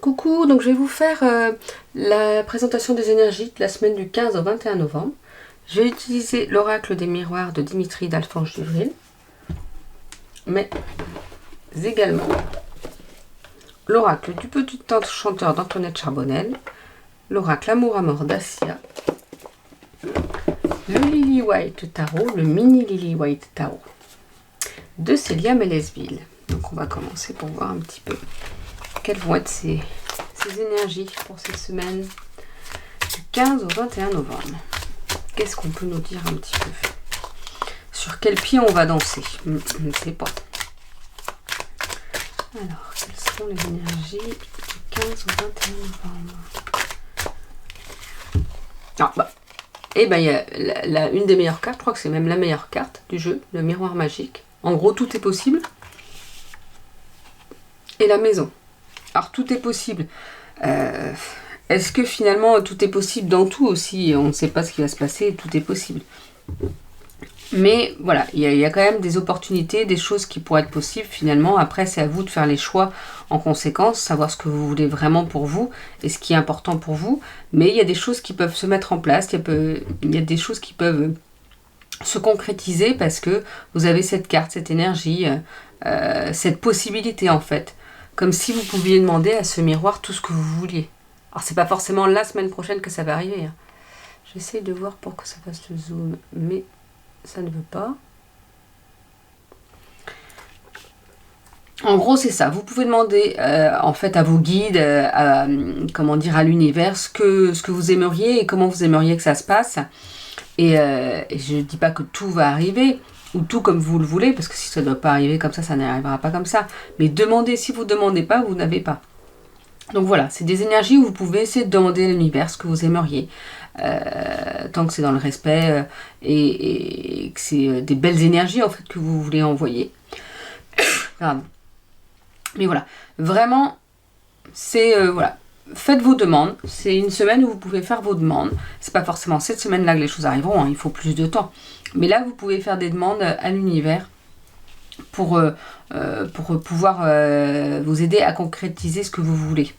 Coucou, donc je vais vous faire la présentation des énergies de la semaine du 15 au 21 novembre. Je vais utiliser l'oracle des miroirs de Dimitri d'Alphonse Duvril, mais également l'oracle du petit chanteur d'Antoinette Charbonnel, l'oracle Amour à mort d'Assia, le Lily White Tarot, le mini Lily White Tarot de Célia Mélesville. Donc on va commencer pour voir un petit peu quelles vont être ces énergies pour cette semaine du 15 au 21 novembre. Qu'est-ce qu'on peut nous dire un petit peu? Sur quel pied on va danser? Je ne sais pas. Alors, quelles sont les énergies du 15 au 21 novembre? Il y a une des meilleures cartes, je crois que c'est même la meilleure carte du jeu, le miroir magique. En gros, tout est possible. Et la maison. Alors, tout est possible. Est-ce que finalement, tout est possible dans tout aussi? On ne sait pas ce qui va se passer, tout est possible. Mais voilà, il y a quand même des opportunités, des choses qui pourraient être possibles finalement. Après, c'est à vous de faire les choix en conséquence, savoir ce que vous voulez vraiment pour vous et ce qui est important pour vous. Mais il y a des choses qui peuvent se mettre en place, il y a des choses qui peuvent se concrétiser parce que vous avez cette carte, cette énergie, cette possibilité en fait. Comme si vous pouviez demander à ce miroir tout ce que vous vouliez. Alors c'est pas forcément la semaine prochaine que ça va arriver. J'essaye de voir pour que ça fasse le zoom, mais ça ne veut pas. En gros, c'est ça. Vous pouvez demander en fait à vos guides, à l'univers, ce que vous aimeriez et comment vous aimeriez que ça se passe. Et je ne dis pas que tout va arriver, ou tout comme vous le voulez, parce que si ça ne doit pas arriver comme ça n'arrivera pas comme ça. Mais demandez, si vous ne demandez pas, vous n'avez pas. Donc voilà, c'est des énergies où vous pouvez essayer de demander à l'univers ce que vous aimeriez. Tant que c'est dans le respect et que c'est des belles énergies en fait que vous voulez envoyer. Pardon. Mais voilà, vraiment, c'est voilà. Faites vos demandes. C'est une semaine où vous pouvez faire vos demandes. C'est pas forcément cette semaine-là que les choses arriveront. Il faut plus de temps. Mais là, vous pouvez faire des demandes à l'univers pour pouvoir vous aider à concrétiser ce que vous voulez.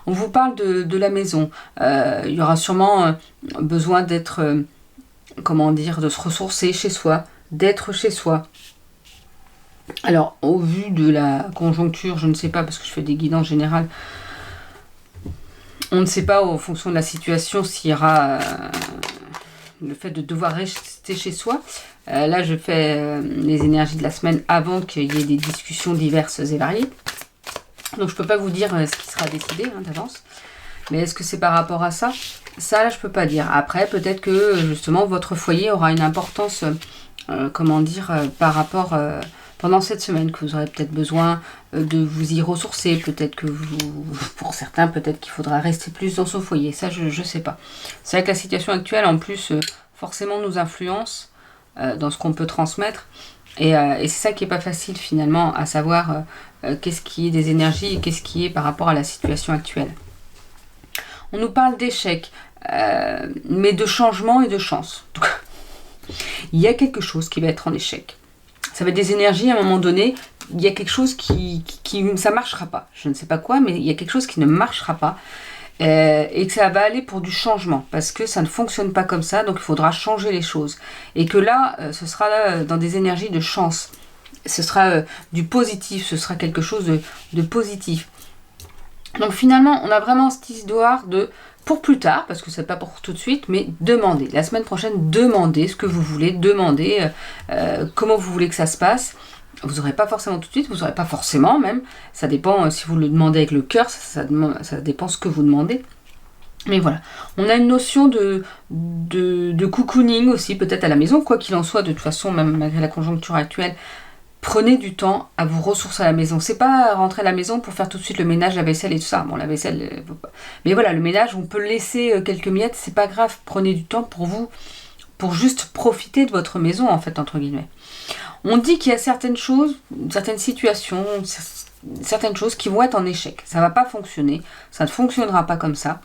On vous parle de la maison. Il y aura sûrement besoin d'être, de se ressourcer chez soi, d'être chez soi. Alors, au vu de la conjoncture, je ne sais pas, parce que je fais des guides en général, on ne sait pas, en fonction de la situation, s'il y aura le fait de devoir rester chez soi. Là, je fais les énergies de la semaine avant qu'il y ait des discussions diverses et variées. Donc, je ne peux pas vous dire ce qui sera décidé d'avance. Mais est-ce que c'est par rapport à ça? Ça, là, je ne peux pas dire. Après, peut-être que, justement, votre foyer aura une importance, par rapport... pendant cette semaine, que vous aurez peut-être besoin de vous y ressourcer, peut-être que pour certains, peut-être qu'il faudra rester plus dans son foyer, ça je ne sais pas. C'est vrai que la situation actuelle, en plus, forcément nous influence dans ce qu'on peut transmettre, et c'est ça qui n'est pas facile finalement, à savoir qu'est-ce qui est des énergies et qu'est-ce qui est par rapport à la situation actuelle. On nous parle d'échecs, mais de changement et de chance. Donc, il y a quelque chose qui va être en échec. Ça va être des énergies, à un moment donné, il y a quelque chose qui ça marchera pas. Je ne sais pas quoi, mais il y a quelque chose qui ne marchera pas. Et que ça va aller pour du changement, parce que ça ne fonctionne pas comme ça, donc il faudra changer les choses. Et que là, ce sera dans des énergies de chance. Ce sera du positif, ce sera quelque chose de positif. Donc finalement, on a vraiment cette histoire de... pour plus tard, parce que c'est pas pour tout de suite, mais demandez. La semaine prochaine, demandez ce que vous voulez, demandez comment vous voulez que ça se passe. Vous n'aurez pas forcément tout de suite, vous n'aurez pas forcément même. Ça dépend si vous le demandez avec le cœur, ça dépend ce que vous demandez. Mais voilà, on a une notion de cocooning aussi, peut-être à la maison, quoi qu'il en soit, de toute façon, même malgré la conjoncture actuelle. Prenez du temps à vous ressourcer à la maison. C'est pas rentrer à la maison pour faire tout de suite le ménage, la vaisselle et tout ça. Bon, la vaisselle... mais voilà, le ménage, on peut laisser quelques miettes, c'est pas grave. Prenez du temps pour vous, pour juste profiter de votre maison, en fait, entre guillemets. On dit qu'il y a certaines choses, certaines situations, certaines choses qui vont être en échec. Ça va pas fonctionner, ça ne fonctionnera pas comme ça.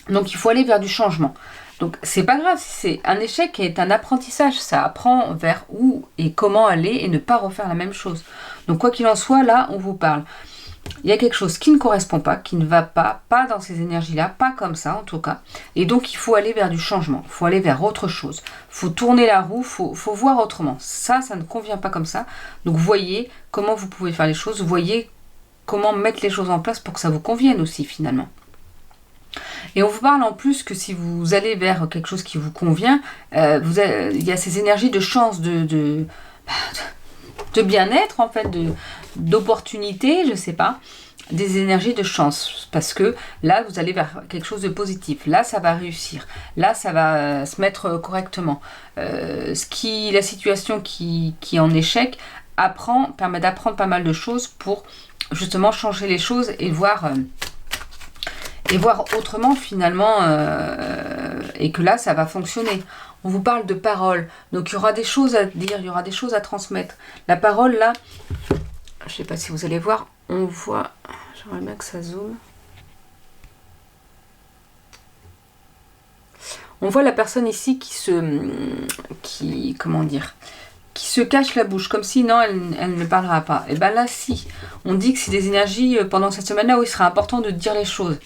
Donc, il faut aller vers du changement. Donc c'est pas grave, c'est un échec qui est un apprentissage, ça apprend vers où et comment aller et ne pas refaire la même chose. Donc quoi qu'il en soit, là on vous parle il y a quelque chose qui ne correspond pas, qui ne va pas dans ces énergies-là, pas comme ça en tout cas. Et donc il faut aller vers du changement, il faut aller vers autre chose. Il faut tourner la roue, il faut voir autrement. Ça ne convient pas comme ça. Donc voyez comment vous pouvez faire les choses, voyez comment mettre les choses en place pour que ça vous convienne aussi finalement. Et on vous parle en plus que si vous allez vers quelque chose qui vous convient, il y a ces énergies de chance, de bien-être en fait, d'opportunité, je sais pas, des énergies de chance, parce que là vous allez vers quelque chose de positif, là ça va réussir, là ça va se mettre correctement. La situation qui est en échec permet d'apprendre pas mal de choses pour justement changer les choses et voir autrement finalement, et que là ça va fonctionner. On vous parle de parole, donc il y aura des choses à dire, il y aura des choses à transmettre. La parole là, je sais pas si vous allez voir, on voit, j'aimerais bien que ça zoome. On voit la personne ici qui se cache la bouche, comme si non, elle ne parlera pas. Et bien là, si. On dit que c'est des énergies pendant cette semaine-là où il sera important de dire les choses.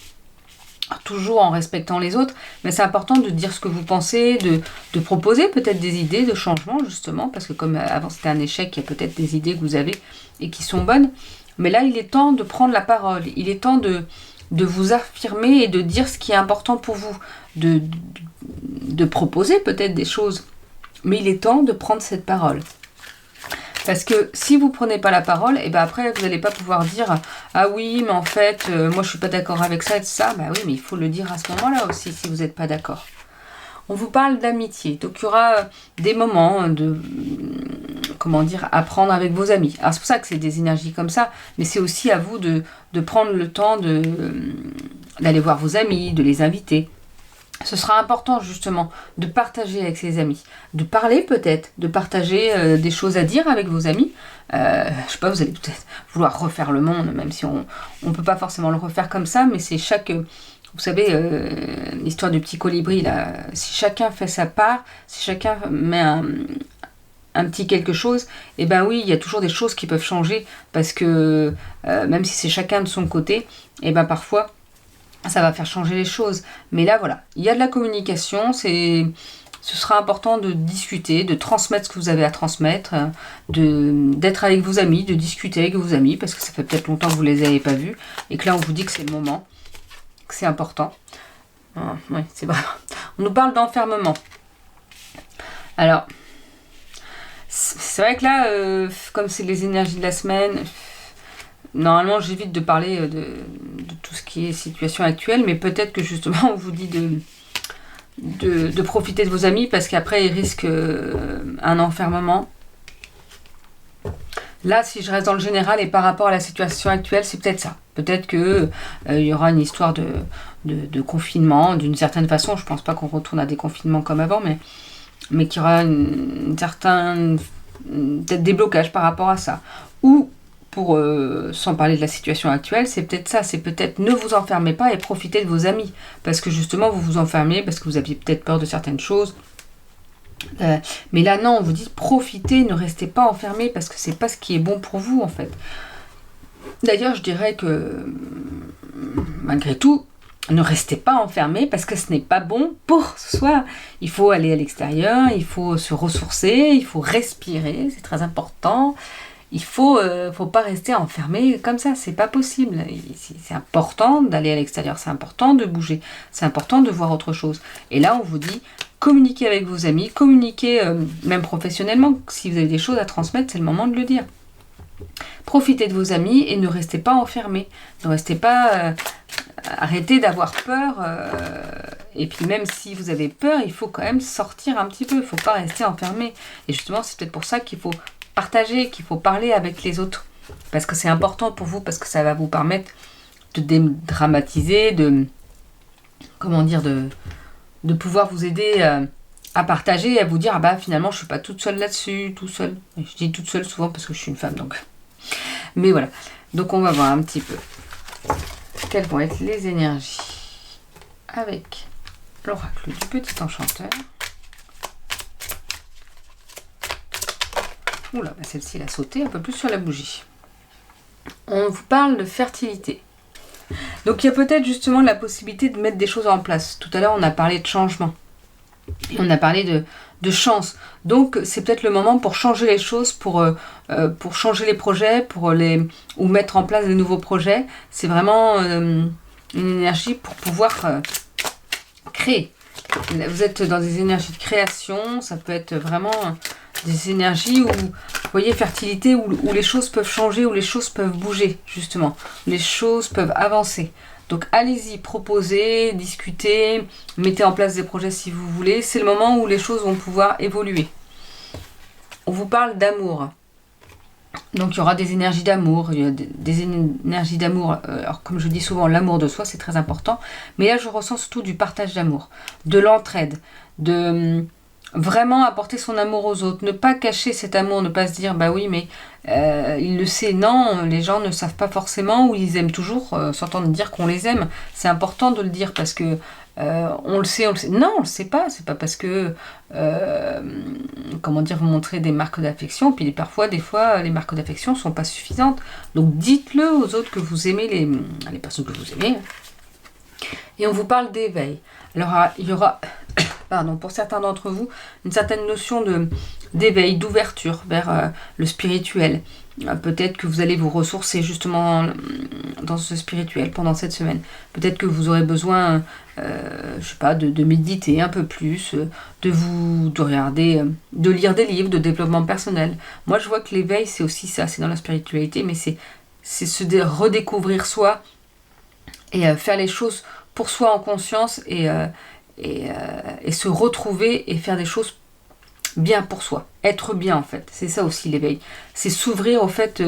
Toujours en respectant les autres, mais c'est important de dire ce que vous pensez, de proposer peut-être des idées de changement, justement, parce que comme avant c'était un échec, il y a peut-être des idées que vous avez et qui sont bonnes. Mais là, il est temps de prendre la parole. Il est temps de vous affirmer et de dire ce qui est important pour vous. De proposer peut-être des choses. Mais il est temps de prendre cette parole. Parce que si vous ne prenez pas la parole, et ben après vous n'allez pas pouvoir dire « Ah oui, mais en fait, moi je ne suis pas d'accord avec ça et tout ça. » Bah oui, mais il faut le dire à ce moment-là aussi si vous n'êtes pas d'accord. On vous parle d'amitié. Donc il y aura des moments de, apprendre avec vos amis. Alors c'est pour ça que c'est des énergies comme ça, mais c'est aussi à vous de prendre le temps d'aller voir vos amis, de les inviter. Ce sera important justement de partager avec ses amis, de parler peut-être, de partager des choses à dire avec vos amis. Je sais pas, vous allez peut-être vouloir refaire le monde, même si on ne peut pas forcément le refaire comme ça, mais c'est vous savez, l'histoire du petit colibri, là, si chacun fait sa part, si chacun met un petit quelque chose, et ben oui, il y a toujours des choses qui peuvent changer, parce que même si c'est chacun de son côté, et ben parfois, ça va faire changer les choses. Mais là, voilà, il y a de la communication, ce sera important de discuter, de transmettre ce que vous avez à transmettre, d'être avec vos amis, de discuter avec vos amis, parce que ça fait peut-être longtemps que vous ne les avez pas vus, et que là, on vous dit que c'est le moment, que c'est important. Oui, c'est vrai. On nous parle d'enfermement. Alors, c'est vrai que là, comme c'est les énergies de la semaine... Normalement, j'évite de parler de tout ce qui est situation actuelle, mais peut-être que justement, on vous dit de profiter de vos amis, parce qu'après, ils risquent un enfermement. Là, si je reste dans le général et par rapport à la situation actuelle, c'est peut-être ça. Peut-être qu'il y aura une histoire de confinement, d'une certaine façon. Je ne pense pas qu'on retourne à des confinements comme avant, mais qu'il y aura peut-être des blocages par rapport à ça. Ou sans parler de la situation actuelle, c'est peut-être ça, c'est peut-être ne vous enfermez pas et profitez de vos amis, parce que justement vous vous enfermez, parce que vous aviez peut-être peur de certaines choses, mais là non, on vous dit profitez, ne restez pas enfermés, parce que c'est pas ce qui est bon pour vous en fait. D'ailleurs je dirais que malgré tout, ne restez pas enfermés, parce que ce n'est pas bon pour soi. Il faut aller à l'extérieur, il faut se ressourcer, il faut respirer, c'est très important. Il faut pas rester enfermé comme ça, c'est pas possible. C'est important d'aller à l'extérieur, c'est important de bouger, c'est important de voir autre chose. Et là, on vous dit, communiquez avec vos amis, communiquez même professionnellement. Si vous avez des choses à transmettre, c'est le moment de le dire. Profitez de vos amis et ne restez pas enfermés. Ne restez pas... arrêtez d'avoir peur. Et puis même si vous avez peur, il faut quand même sortir un petit peu. Il ne faut pas rester enfermé. Et justement, c'est peut-être pour ça qu'il faut partager, qu'il faut parler avec les autres, parce que c'est important pour vous, parce que ça va vous permettre de dédramatiser, de pouvoir vous aider à partager et à vous dire, ah bah finalement je suis pas toute seule là-dessus, tout seul. Je dis toute seule souvent parce que je suis une femme, donc. Mais voilà, donc on va voir un petit peu quelles vont être les énergies avec l'oracle du petit enchanteur. Oula, bah celle-ci, elle a sauté un peu plus sur la bougie. On vous parle de fertilité. Donc il y a peut-être justement la possibilité de mettre des choses en place. Tout à l'heure, on a parlé de changement. Et on a parlé de chance. Donc c'est peut-être le moment pour changer les choses, pour changer les projets, ou mettre en place de nouveaux projets. C'est vraiment une énergie pour pouvoir créer. Vous êtes dans des énergies de création, ça peut être vraiment des énergies où, vous voyez, fertilité, où les choses peuvent changer, où les choses peuvent bouger, justement. Les choses peuvent avancer. Donc allez-y, proposez, discutez, mettez en place des projets si vous voulez. C'est le moment où les choses vont pouvoir évoluer. On vous parle d'amour. Donc il y aura des énergies d'amour, il y a des énergies d'amour. Alors comme je dis souvent, l'amour de soi, c'est très important. Mais là, je ressens surtout du partage d'amour, de l'entraide, de vraiment apporter son amour aux autres. Ne pas cacher cet amour, ne pas se dire, bah oui, mais il le sait. Non, les gens ne savent pas forcément, ou ils aiment toujours s'entendre dire qu'on les aime. C'est important de le dire parce que on le sait. Non, on le sait pas. C'est pas parce que, comment dire, vous montrez des marques d'affection. Puis parfois, des fois, les marques d'affection sont pas suffisantes. Donc dites-le aux autres que vous aimez les personnes que vous aimez. Et on vous parle d'éveil. Alors il y aura, pardon, pour certains d'entre vous, une certaine notion d'éveil, d'ouverture vers le spirituel. Peut-être que vous allez vous ressourcer justement dans ce spirituel pendant cette semaine. Peut-être que vous aurez besoin, je sais pas, de méditer un peu plus, de regarder, de lire des livres de développement personnel. Moi, je vois que l'éveil, c'est aussi ça, c'est dans la spiritualité, mais c'est se redécouvrir soi et faire les choses pour soi en conscience et se retrouver et faire des choses bien pour soi, être bien en fait, c'est ça aussi l'éveil, c'est s'ouvrir au fait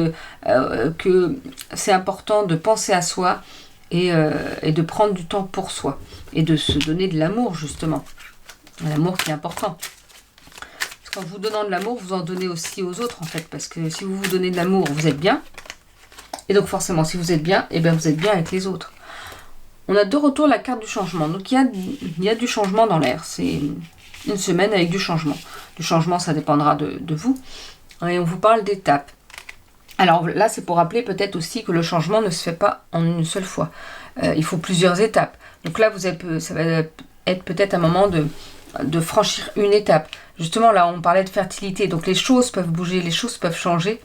que c'est important de penser à soi et de prendre du temps pour soi et de se donner de l'amour justement, l'amour qui est important. Parce qu'en vous donnant de l'amour, vous en donnez aussi aux autres en fait, parce que si vous vous donnez de l'amour, vous êtes bien, et donc forcément si vous êtes bien, et bien vous êtes bien avec les autres. On a de retour la carte du changement, donc il y a du changement dans l'air, c'est une semaine avec du changement. Du changement, ça dépendra de vous. Et on vous parle d'étapes. Alors là, c'est pour rappeler peut-être aussi que le changement ne se fait pas en une seule fois. Il faut plusieurs étapes. Donc là, ça va être peut-être un moment de franchir une étape. Justement, là, on parlait de fertilité. Donc les choses peuvent bouger, les choses peuvent changer.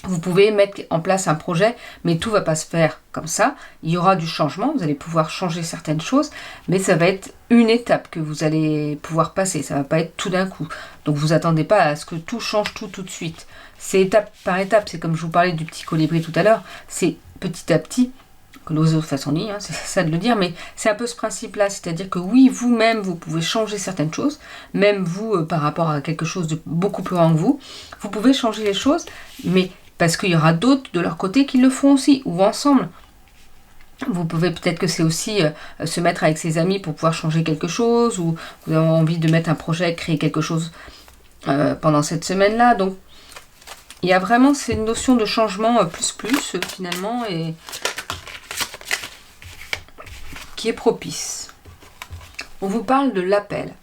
Vous pouvez mettre en place un projet, mais tout ne va pas se faire comme ça. Il y aura du changement, vous allez pouvoir changer certaines choses, mais ça va être une étape que vous allez pouvoir passer. Ça ne va pas être tout d'un coup. Donc vous attendez pas à ce que tout change tout de suite. C'est étape par étape. C'est comme je vous parlais du petit colibri tout à l'heure. C'est petit à petit, que l'oiseau fasse son nid, c'est ça de le dire, mais c'est un peu ce principe-là. C'est-à-dire que oui, vous-même, vous pouvez changer certaines choses, même vous, par rapport à quelque chose de beaucoup plus grand que vous pouvez changer les choses, mais parce qu'il y aura d'autres de leur côté qui le font aussi, ou ensemble. Vous pouvez peut-être que c'est aussi se mettre avec ses amis pour pouvoir changer quelque chose, ou vous avez envie de mettre un projet, créer quelque chose pendant cette semaine-là. Donc, il y a vraiment cette notion de changement plus finalement, et qui est propice. On vous parle de l'appel.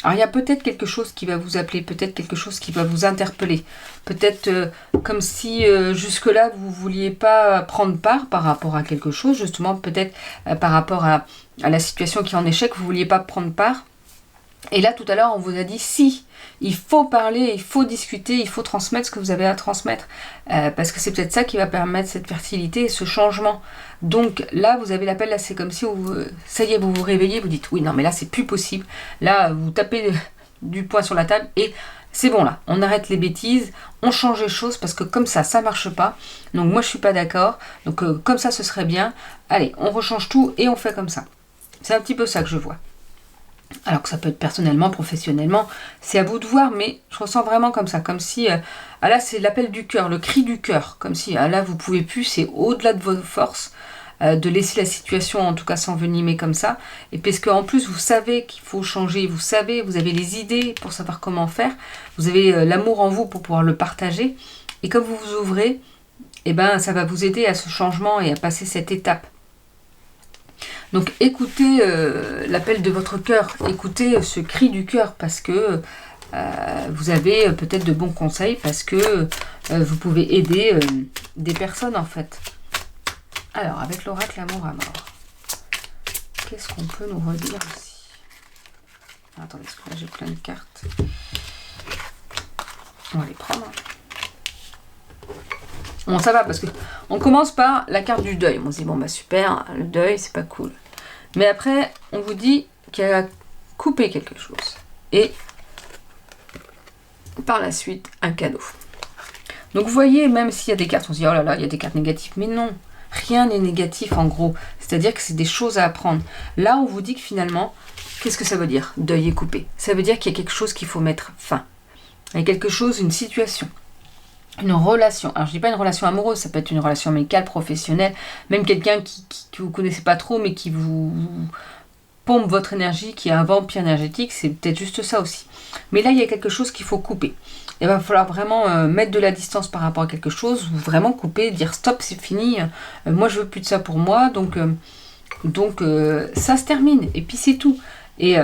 Alors il y a peut-être quelque chose qui va vous appeler, peut-être quelque chose qui va vous interpeller. Peut-être comme si jusque-là vous ne vouliez pas prendre part par rapport à quelque chose, justement peut-être par rapport à la situation qui est en échec, vous ne vouliez pas prendre part. Et là tout à l'heure on vous a dit si, il faut parler, il faut discuter, il faut transmettre ce que vous avez à transmettre. Parce que c'est peut-être ça qui va permettre cette fertilité et ce changement. Donc là vous avez l'appel, là c'est comme si ça y est, vous vous réveillez, vous dites oui non mais là c'est plus possible. Là vous tapez du poing sur la table et c'est bon là, on arrête les bêtises, on change les choses parce que comme ça marche pas. Donc moi je suis pas d'accord, donc comme ça ce serait bien. Allez, on rechange tout et on fait comme ça. C'est un petit peu ça que je vois. Alors que ça peut être personnellement, professionnellement, c'est à vous de voir, mais je ressens vraiment comme ça, comme si, là c'est l'appel du cœur, le cri du cœur, comme si là vous pouvez plus, c'est au-delà de vos forces, de laisser la situation en tout cas s'envenimer comme ça, et parce qu'en plus vous savez qu'il faut changer, vous savez, vous avez les idées pour savoir comment faire, vous avez l'amour en vous pour pouvoir le partager, et comme vous vous ouvrez, eh ben, ça va vous aider à ce changement et à passer cette étape. Donc écoutez l'appel de votre cœur, écoutez ce cri du cœur parce que vous avez peut-être de bons conseils parce que vous pouvez aider des personnes en fait. Alors, avec l'oracle Amour à mort, qu'est-ce qu'on peut nous redire aussi? Attendez, parce que là j'ai plein de cartes. On va les prendre. Bon, ça va parce que on commence par la carte du deuil. On se dit, bon bah super, le deuil c'est pas cool. Mais après, on vous dit qu'elle a coupé quelque chose. Et par la suite, un cadeau. Donc vous voyez, même s'il y a des cartes, on se dit, oh là là, il y a des cartes négatives. Mais non, rien n'est négatif en gros. C'est-à-dire que c'est des choses à apprendre. Là, on vous dit que finalement, qu'est-ce que ça veut dire? Deuil et coupé. Ça veut dire qu'il y a quelque chose qu'il faut mettre fin. Il y a quelque chose, une situation. Une relation, alors je dis pas une relation amoureuse, ça peut être une relation amicale, professionnelle, même quelqu'un que vous connaissez pas trop mais qui vous pompe votre énergie, qui est un vampire énergétique, c'est peut-être juste ça aussi. Mais là il y a quelque chose qu'il faut couper. Il va falloir vraiment mettre de la distance par rapport à quelque chose, ou vraiment couper, dire stop, c'est fini, moi je veux plus de ça pour moi, donc ça se termine, et puis c'est tout. Et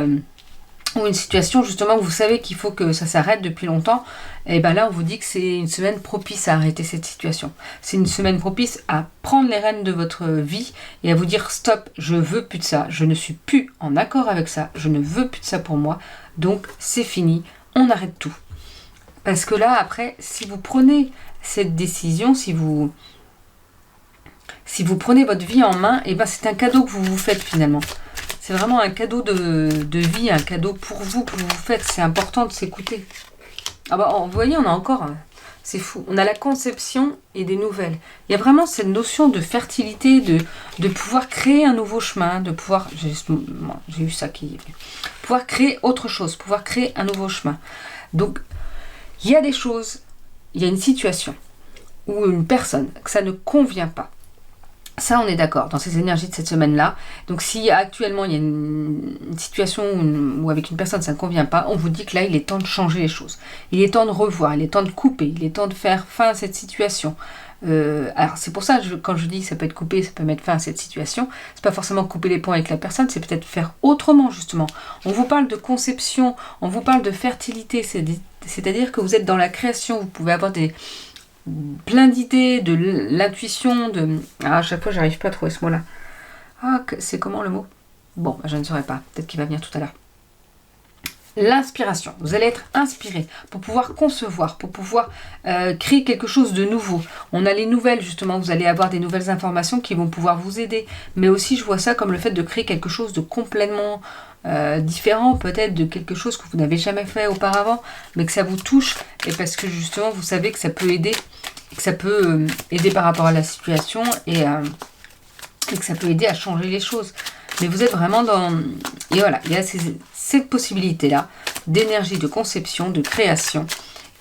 ou une situation justement où vous savez qu'il faut que ça s'arrête depuis longtemps, et bien là on vous dit que c'est une semaine propice à arrêter cette situation. C'est une semaine propice à prendre les rênes de votre vie et à vous dire stop, je veux plus de ça, je ne suis plus en accord avec ça, je ne veux plus de ça pour moi, donc c'est fini, on arrête tout. Parce que là après, si vous prenez cette décision, si vous prenez votre vie en main, et ben c'est un cadeau que vous vous faites finalement. C'est vraiment un cadeau de vie, un cadeau pour vous que vous vous faites. C'est important de s'écouter. Ah bah, vous voyez, on a encore... C'est fou. On a la conception et des nouvelles. Il y a vraiment cette notion de fertilité, de pouvoir créer un nouveau chemin, de pouvoir... J'ai eu ça qui est venu. Pouvoir créer autre chose, pouvoir créer un nouveau chemin. Donc, il y a des choses, il y a une situation ou une personne que ça ne convient pas. Ça, on est d'accord, dans ces énergies de cette semaine-là. Donc, si actuellement, il y a une situation où avec une personne, ça ne convient pas, on vous dit que là, il est temps de changer les choses. Il est temps de revoir, il est temps de couper, il est temps de faire fin à cette situation. Alors, c'est pour ça, quand je dis ça peut être coupé, ça peut mettre fin à cette situation, c'est pas forcément couper les ponts avec la personne, c'est peut-être faire autrement, justement. On vous parle de conception, on vous parle de fertilité, c'est-à-dire que vous êtes dans la création, vous pouvez avoir plein d'idées, de l'intuition, à chaque fois j'arrive pas à trouver ce mot là. C'est comment le mot? Bon, je ne saurais pas, peut-être qu'il va venir tout à l'heure. L'inspiration, vous allez être inspiré pour pouvoir concevoir, pour pouvoir créer quelque chose de nouveau. On a les nouvelles justement, vous allez avoir des nouvelles informations qui vont pouvoir vous aider, mais aussi je vois ça comme le fait de créer quelque chose de complètement différent, peut-être de quelque chose que vous n'avez jamais fait auparavant, mais que ça vous touche, et parce que justement vous savez que ça peut aider, que ça peut aider par rapport à la situation, et que ça peut aider à changer les choses. Mais vous êtes vraiment dans... Et voilà, il y a cette possibilité-là d'énergie, de conception, de création,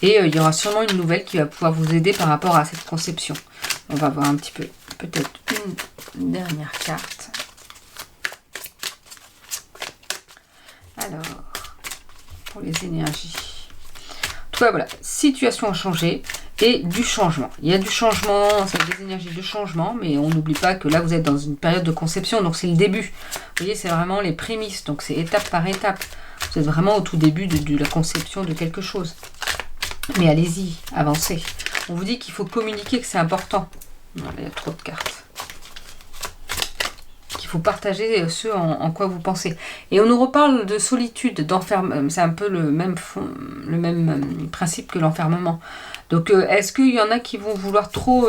et il y aura sûrement une nouvelle qui va pouvoir vous aider par rapport à cette conception. On va voir un petit peu, peut-être une dernière carte. Alors, pour les énergies. En tout cas, voilà, situation a changé et du changement. Il y a du changement, ça a des énergies de changement, mais on n'oublie pas que là, vous êtes dans une période de conception, donc c'est le début. Vous voyez, c'est vraiment les prémices, donc c'est étape par étape. Vous êtes vraiment au tout début de la conception de quelque chose. Mais allez-y, avancez. On vous dit qu'il faut communiquer, que c'est important. Non, il y a trop de cartes. Il faut partager ce en quoi vous pensez. Et on nous reparle de solitude, d'enfermement. C'est un peu le même principe que l'enfermement. Donc, est-ce qu'il y en a qui vont vouloir trop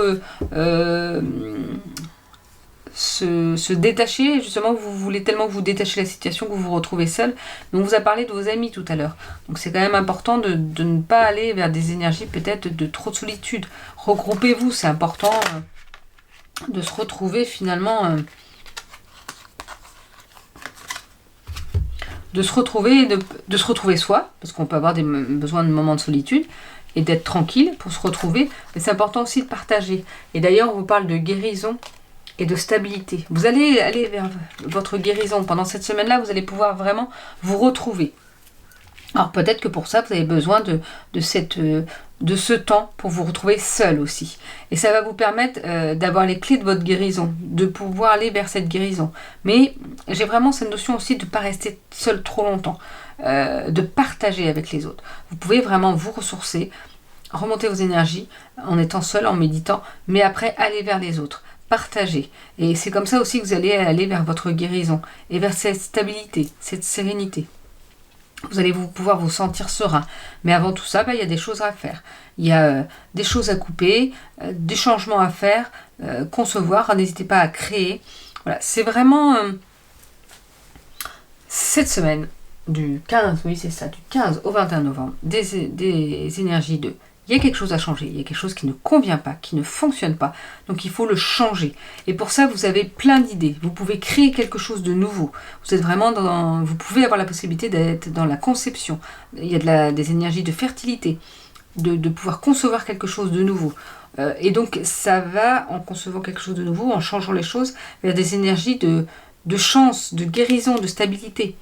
se détacher? Justement, vous voulez tellement vous détacher de la situation que vous vous retrouvez seul. Donc, on vous a parlé de vos amis tout à l'heure. Donc, c'est quand même important de ne pas aller vers des énergies peut-être de trop de solitude. Regroupez-vous, c'est important de se retrouver finalement... de se retrouver soi, parce qu'on peut avoir besoin de moments de solitude, et d'être tranquille pour se retrouver, mais c'est important aussi de partager. Et d'ailleurs, on vous parle de guérison et de stabilité. Vous allez aller vers votre guérison. Pendant cette semaine-là, vous allez pouvoir vraiment vous retrouver. Alors peut-être que pour ça, vous avez besoin de ce temps pour vous retrouver seul aussi. Et ça va vous permettre d'avoir les clés de votre guérison, de pouvoir aller vers cette guérison. Mais j'ai vraiment cette notion aussi de ne pas rester seul trop longtemps. de partager avec les autres. Vous pouvez vraiment vous ressourcer, remonter vos énergies en étant seul, en méditant, mais après aller vers les autres, partager. Et c'est comme ça aussi que vous allez aller vers votre guérison et vers cette stabilité, cette sérénité. Vous allez pouvoir vous sentir serein. Mais avant tout ça, il y a des choses à faire. Il y a des choses à couper, des changements à faire, concevoir. N'hésitez pas à créer. Voilà, c'est vraiment cette semaine du 15, oui c'est ça, du 15 au 21 novembre, des énergies de il y a quelque chose à changer, il y a quelque chose qui ne convient pas, qui ne fonctionne pas, donc il faut le changer. Et pour ça, vous avez plein d'idées. Vous pouvez créer quelque chose de nouveau. Vous êtes vraiment vous pouvez avoir la possibilité d'être dans la conception. Il y a des énergies de fertilité, de pouvoir concevoir quelque chose de nouveau. Et donc, ça va, en concevant quelque chose de nouveau, en changeant les choses, vers des énergies de chance, de guérison, de stabilité.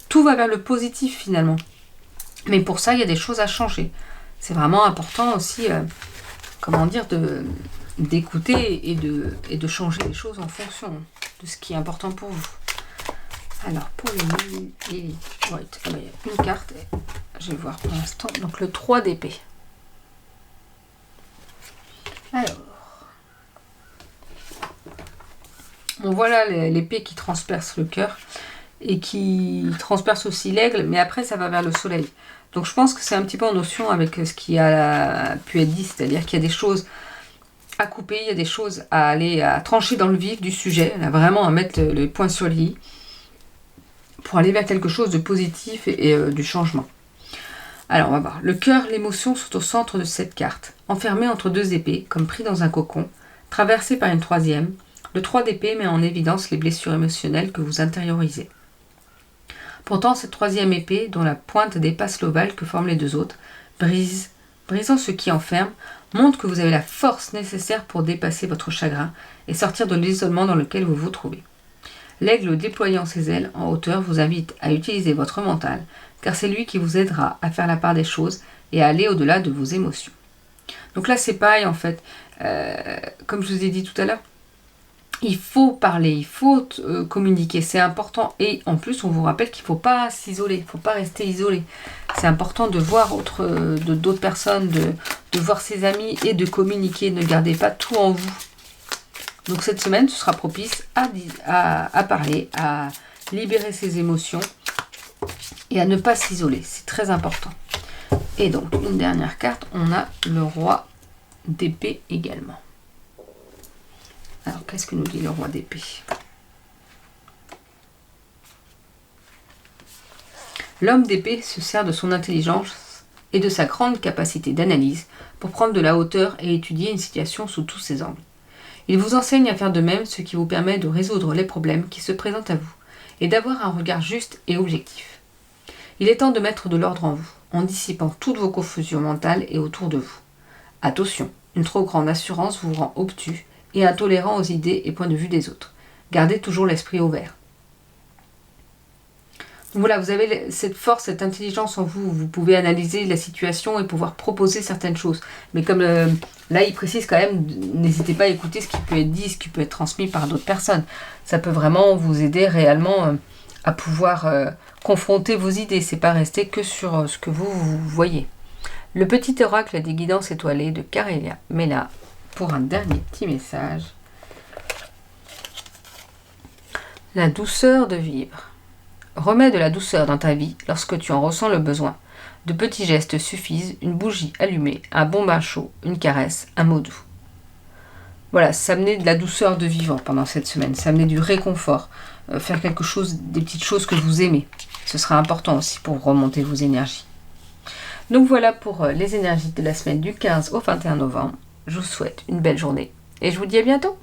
Tout va vers le positif, finalement. Mais pour ça, il y a des choses à changer. C'est vraiment important aussi, d'écouter et de changer les choses en fonction de ce qui est important pour vous. Alors, pour les White, il y a une carte, je vais voir pour l'instant, donc le 3 d'épée. Alors, bon voilà l'épée qui transperce le cœur et qui transperce aussi l'aigle, mais après ça va vers le soleil. Donc je pense que c'est un petit peu en notion avec ce qui a pu être dit, c'est-à-dire qu'il y a des choses à couper, il y a des choses à trancher dans le vif du sujet, là, vraiment à mettre le point sur le i pour aller vers quelque chose de positif et du changement. Alors on va voir, le cœur, l'émotion sont au centre de cette carte, enfermé entre deux épées, comme pris dans un cocon, traversé par une troisième. Le 3 d'épée met en évidence les blessures émotionnelles que vous intériorisez. Pourtant, cette troisième épée, dont la pointe dépasse l'ovale que forment les deux autres, brisant ce qui enferme, montre que vous avez la force nécessaire pour dépasser votre chagrin et sortir de l'isolement dans lequel vous vous trouvez. L'aigle déployant ses ailes en hauteur vous invite à utiliser votre mental, car c'est lui qui vous aidera à faire la part des choses et à aller au-delà de vos émotions. Donc là, c'est pareil en fait. Comme je vous ai dit tout à l'heure, il faut parler, il faut communiquer, c'est important. Et en plus, on vous rappelle qu'il ne faut pas s'isoler, il ne faut pas rester isolé. C'est important de voir d'autres personnes, de voir ses amis et de communiquer. Ne gardez pas tout en vous. Donc cette semaine, ce sera propice à parler, à libérer ses émotions et à ne pas s'isoler. C'est très important. Et donc, une dernière carte, on a le roi d'épée également. Alors, qu'est-ce que nous dit le roi d'épée? L'homme d'épée se sert de son intelligence et de sa grande capacité d'analyse pour prendre de la hauteur et étudier une situation sous tous ses angles. Il vous enseigne à faire de même, ce qui vous permet de résoudre les problèmes qui se présentent à vous et d'avoir un regard juste et objectif. Il est temps de mettre de l'ordre en vous, en dissipant toutes vos confusions mentales et autour de vous. Attention, une trop grande assurance vous rend obtus et intolérant aux idées et points de vue des autres. Gardez toujours l'esprit ouvert. Donc voilà, vous avez cette force, cette intelligence en vous. Vous pouvez analyser la situation et pouvoir proposer certaines choses. Mais comme là, il précise quand même, n'hésitez pas à écouter ce qui peut être dit, ce qui peut être transmis par d'autres personnes. Ça peut vraiment vous aider réellement à pouvoir confronter vos idées. C'est pas rester que sur ce que vous voyez. Le petit oracle des guidances étoilées de Carélia Mela pour un dernier petit message. La douceur de vivre. Remets de la douceur dans ta vie lorsque tu en ressens le besoin. De petits gestes suffisent, une bougie allumée, un bon bain chaud, une caresse, un mot doux. Voilà, s'amener de la douceur de vivant pendant cette semaine, s'amener du réconfort, faire quelque chose, des petites choses que vous aimez. Ce sera important aussi pour remonter vos énergies. Donc voilà pour les énergies de la semaine du 15 au 21 novembre. Je vous souhaite une belle journée et je vous dis à bientôt.